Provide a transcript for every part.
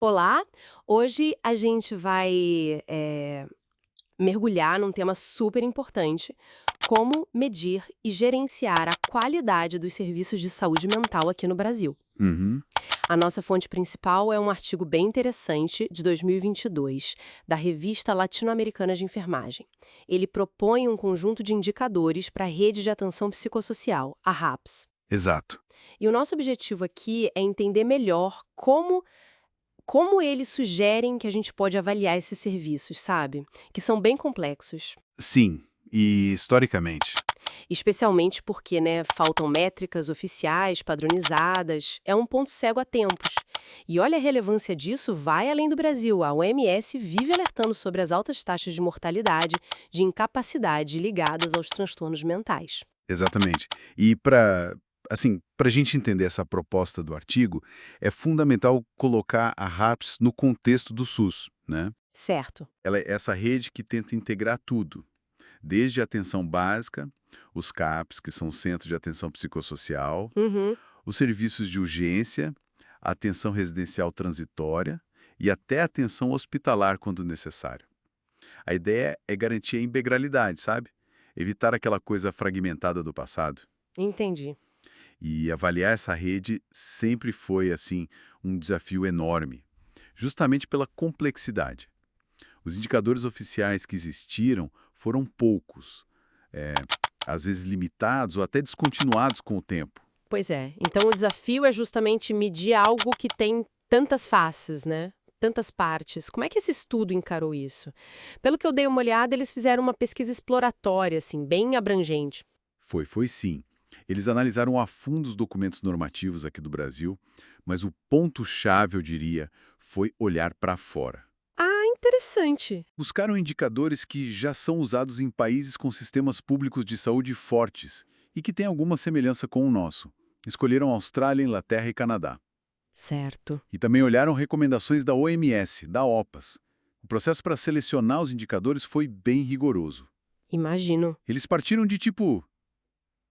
Olá, hoje a gente vai mergulhar num tema super importante, como medir e gerenciar a qualidade dos serviços de saúde mental aqui no Brasil. Uhum. A nossa fonte principal é um artigo bem interessante de 2022, da Revista Latino-Americana de Enfermagem. Ele propõe um conjunto de indicadores para a rede de atenção psicossocial, a RAPS. Exato. E o nosso objetivo aqui é entender melhor como eles sugerem que a gente pode avaliar esses serviços, sabe? Que são bem complexos. Sim, e historicamente. Especialmente porque, né, faltam métricas oficiais, padronizadas. É um ponto cego há tempos. E olha a relevância disso, vai além do Brasil. A OMS vive alertando sobre as altas taxas de mortalidade, de incapacidade ligadas aos transtornos mentais. Exatamente. E para a gente entender essa proposta do artigo, é fundamental colocar a RAPS no contexto do SUS, né? Certo. Ela é essa rede que tenta integrar tudo, desde a atenção básica, os CAPs, que são os Centros de Atenção Psicossocial, Uhum. os serviços de urgência, a atenção residencial transitória e até a atenção hospitalar quando necessário. A ideia é garantir a integralidade, sabe? Evitar aquela coisa fragmentada do passado. Entendi. E avaliar essa rede sempre foi, assim, um desafio enorme, justamente pela complexidade. Os indicadores oficiais que existiram foram poucos, é, às vezes limitados ou até descontinuados com o tempo. Pois é. Então o desafio é justamente medir algo que tem tantas faces, né? Tantas partes. Como é que esse estudo encarou isso? Pelo que eu dei uma olhada, eles fizeram uma pesquisa exploratória, assim, bem abrangente. Foi sim. Eles analisaram a fundo os documentos normativos aqui do Brasil, mas o ponto-chave, eu diria, foi olhar para fora. Ah, interessante. Buscaram indicadores que já são usados em países com sistemas públicos de saúde fortes e que têm alguma semelhança com o nosso. Escolheram Austrália, Inglaterra e Canadá. Certo. E também olharam recomendações da OMS, da OPAS. O processo para selecionar os indicadores foi bem rigoroso. Imagino. Eles partiram de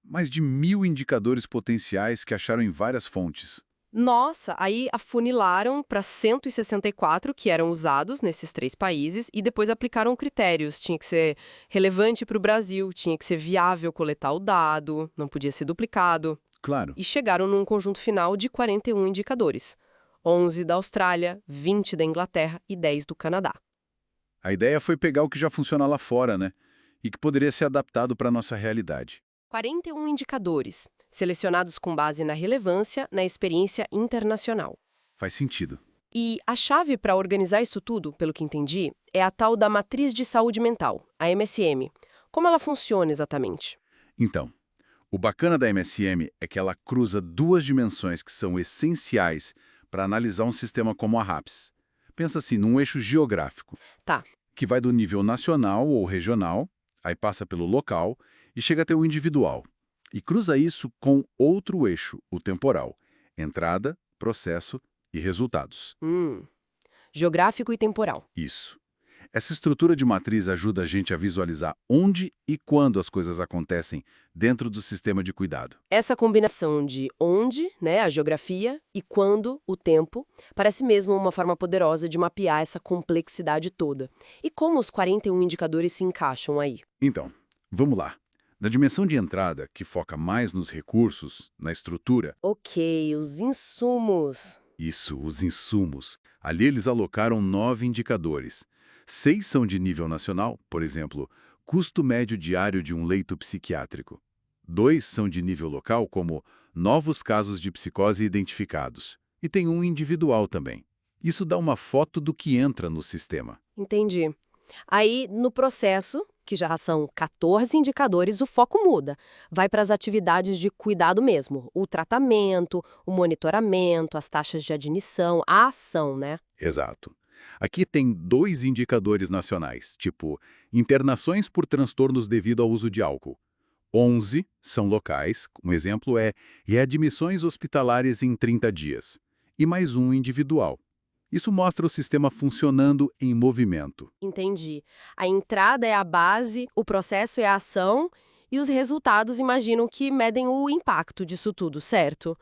mais de 1.000 indicadores potenciais que acharam em várias fontes. Nossa, aí afunilaram para 164 que eram usados nesses três países e depois aplicaram critérios. Tinha que ser relevante para o Brasil, tinha que ser viável coletar o dado, não podia ser duplicado. Claro, E chegaram num conjunto final de 41 indicadores. 11 da Austrália, 20 da Inglaterra e 10 do Canadá. a ideia foi pegar o que já funciona lá fora, né? E que poderia ser adaptado para a nossa realidade. 41 indicadores, selecionados com base na relevância, na experiência internacional. Faz sentido. E a chave para organizar isso tudo, pelo que entendi, é a tal da Matriz de Saúde Mental, a MSM. Como ela funciona exatamente? Então, o bacana da MSM é que ela cruza duas dimensões que são essenciais para analisar um sistema como a RAPS. Pensa assim, num eixo geográfico, Tá, que vai do nível nacional ou regional, aí passa pelo local e chega até o individual. E cruza isso com outro eixo, o temporal. Entrada, processo e resultados. geográfico e temporal. Isso. Essa estrutura de matriz ajuda a gente a visualizar onde e quando as coisas acontecem dentro do sistema de cuidado. Essa combinação de onde, né, a geografia, e quando, o tempo, parece mesmo uma forma poderosa de mapear essa complexidade toda. E como os 41 indicadores se encaixam aí? Então, vamos lá. Na dimensão de entrada, que foca mais nos recursos, na estrutura, Ok, os insumos. isso, os insumos, ali eles alocaram 9 indicadores. 6 são de nível nacional, por exemplo, custo médio diário de um leito psiquiátrico. 2 são de nível local, como novos casos de psicose identificados. E tem um individual também. Isso dá uma foto do que entra no sistema. Entendi. Aí, no processo, que já são 14 indicadores, o foco muda. Vai para as atividades de cuidado mesmo. O tratamento, o monitoramento, as taxas de admissão, a ação, né? Exato. Aqui tem 2 indicadores nacionais, tipo internações por transtornos devido ao uso de álcool. 11 são locais, um exemplo é readmissões hospitalares em 30 dias. E mais um individual. Isso mostra o sistema funcionando em movimento. Entendi. A entrada é a base, o processo é a ação e os resultados imagino que medem o impacto disso tudo, certo?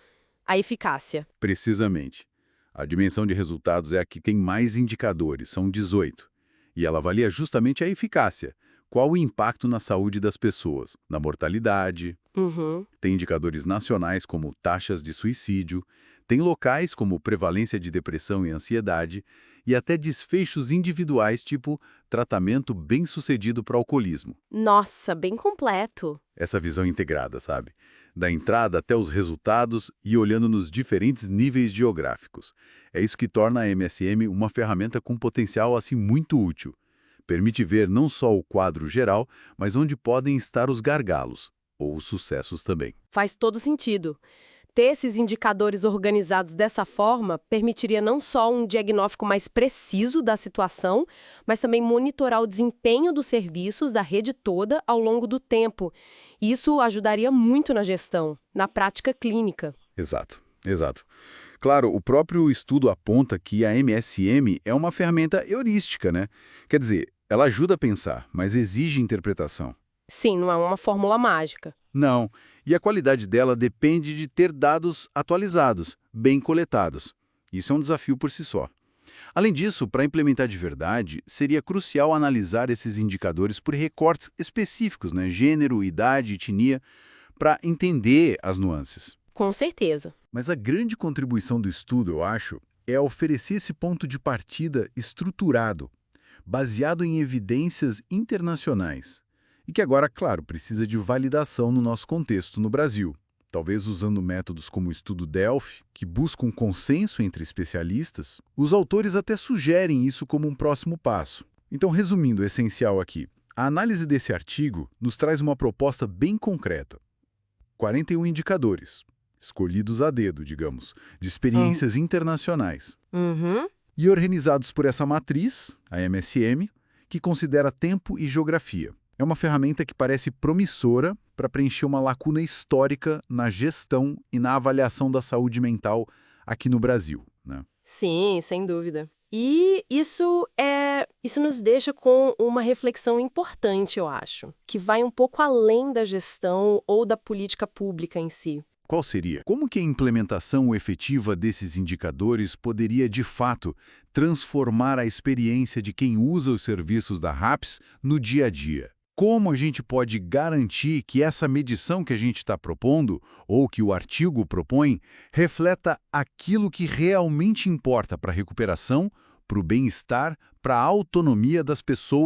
A eficácia. Precisamente. A dimensão de resultados é a que tem mais indicadores, são 18. E ela avalia justamente a eficácia. Qual o impacto na saúde das pessoas? Na mortalidade. Uhum. Tem indicadores nacionais como taxas de suicídio, tem locais como prevalência de depressão e ansiedade, e até desfechos individuais tipo tratamento bem-sucedido para alcoolismo. Nossa, bem completo. Essa visão integrada, sabe? Da entrada até os resultados e olhando nos diferentes níveis geográficos. É isso que torna a MSM uma ferramenta com potencial assim muito útil. Permite ver não só o quadro geral, mas onde podem estar os gargalos, ou os sucessos também. Faz todo sentido. Ter esses indicadores organizados dessa forma permitiria não só um diagnóstico mais preciso da situação, mas também monitorar o desempenho dos serviços da rede toda ao longo do tempo. E isso ajudaria muito na gestão, na prática clínica. Exato, exato. Claro, o próprio estudo aponta que a MSM é uma ferramenta heurística, né? Quer dizer, ela ajuda a pensar, mas exige interpretação. Sim, não é uma fórmula mágica. Não, e a qualidade dela depende de ter dados atualizados, bem coletados. Isso é um desafio por si só. Além disso, para implementar de verdade, seria crucial analisar esses indicadores por recortes específicos, né? Gênero, idade, etnia, para entender as nuances. Com certeza. Mas a grande contribuição do estudo, eu acho, é oferecer esse ponto de partida estruturado, baseado em evidências internacionais. E que agora, claro, precisa de validação no nosso contexto no Brasil. Talvez usando métodos como o estudo Delphi, que buscam consenso entre especialistas, os autores até sugerem isso como um próximo passo. Então, resumindo o essencial aqui, a análise desse artigo nos traz uma proposta bem concreta. 41 indicadores, escolhidos a dedo, digamos, de experiências internacionais. Uhum. E organizados por essa matriz, a MSM, que considera tempo e geografia. É uma ferramenta que parece promissora para preencher uma lacuna histórica na gestão e na avaliação da saúde mental aqui no Brasil, né? Sim, sem dúvida. E isso nos deixa com uma reflexão importante, eu acho, que vai um pouco além da gestão ou da política pública em si. Qual seria? Como que a implementação efetiva desses indicadores poderia, de fato, transformar a experiência de quem usa os serviços da RAPS no dia a dia? Como a gente pode garantir que essa medição que a gente está propondo, ou que o artigo propõe, refleta aquilo que realmente importa para a recuperação, para o bem-estar, para a autonomia das pessoas